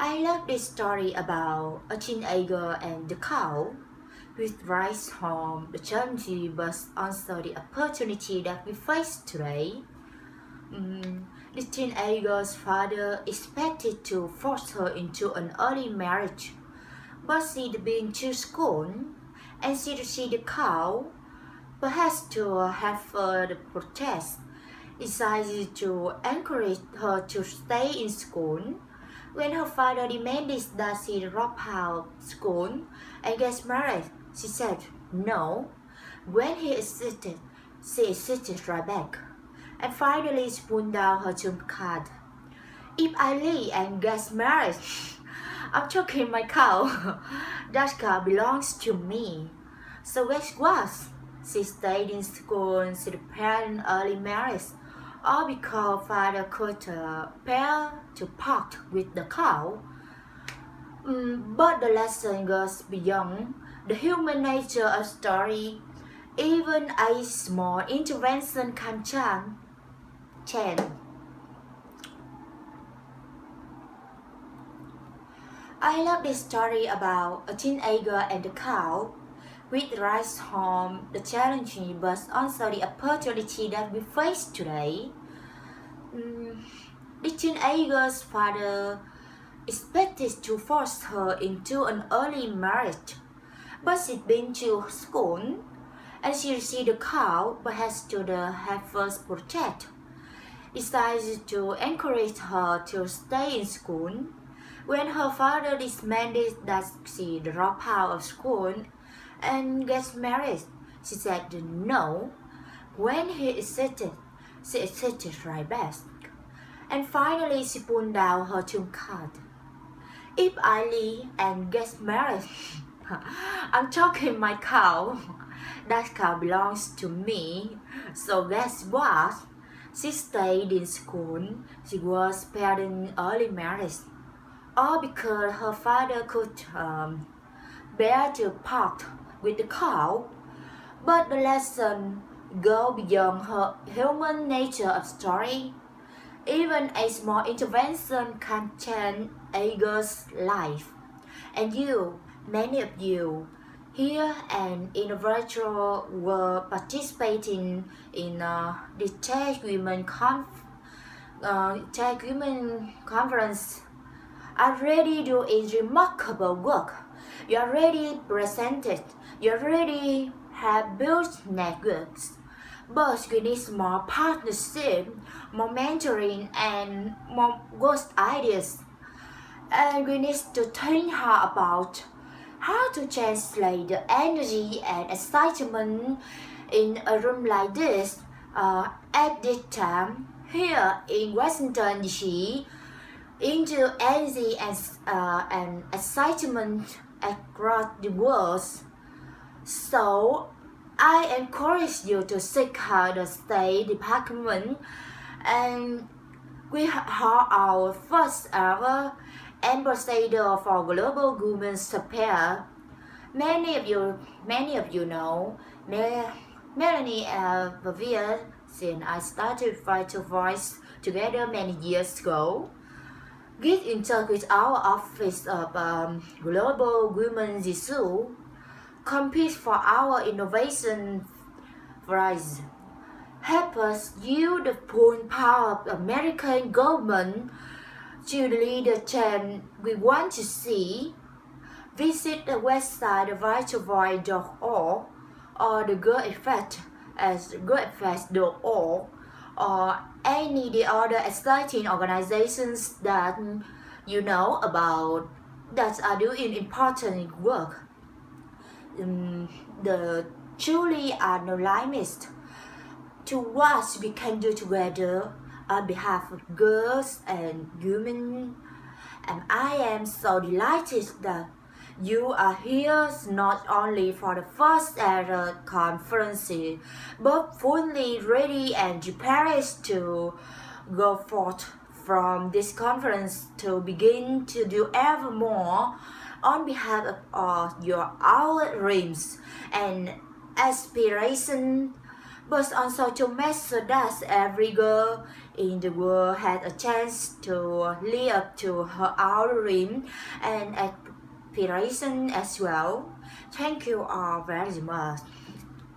I love this story about a teenager and the cow, which writes home the challenge but also the opportunity that we face today. The teenager's father expected to force her into an early marriage, but she'd been to school, and she'd see the cow, perhaps to have further protest, decided to encourage her to stay in school. When her father demanded that she drop out school and get married, she said no. When he insisted, she insisted right back. And finally she pulled down her trump card. If I leave and get married, I'm choking my cow. That cow belongs to me. So guess what? She stayed in school, she prepared an early marriage, all because father could bear to part with the cow. But the lesson goes beyond the human nature of story. Even a small intervention can change. I love this story about a teenager and the cow, which writes home the challenging but also the opportunity that we face today. The teenager's father expected to force her into an early marriage, but she'd been to school, and she received the cow but has to have first protect. Decided to encourage her to stay in school. When her father demanded that she drop out of school and get married, she said no. When he insisted, she insisted right back. And finally she pulled down her trump card. If I leave and get married, I'm choking my cow. That cow belongs to me. So guess what? She stayed in school. She was preparing early marriage, all because her father could bear to part with the cow. But the lesson goes beyond her human nature of story. Even a small intervention can change a girl's life. And you, many of you, here and in the virtual world participating in the Tech Women Conference are already doing remarkable work. You already presented, you already have built networks. But we need more partnership, more mentoring, and more good ideas. And we need to think hard about how to translate the energy and excitement in a room like this at this time here in Washington DC into energy and excitement across the world. So I encourage you to seek out the State Department, and we have our first ever ambassador for global women's affairs. Many of you know Melanie Bavia, since I started Vital Voice together many years ago. Get in touch with our Office of Global Women's Issues. Compete for our innovation prize. Help us use the full power of the American government to lead the change we want to see. Visit the website vitalvoice.org or the Girl Effect at girleffect.org or any of the other exciting organizations that you know about that are doing important work. The truly are no limits to what we can do together on behalf of girls and women, and I am so delighted that you are here not only for the first ever conference, but fully ready and prepared to go forth from this conference to begin to do ever more on behalf of your our dreams and aspirations But on social media, does every girl in the world had a chance to live up to her own dream and aspiration as well. Thank you all very much.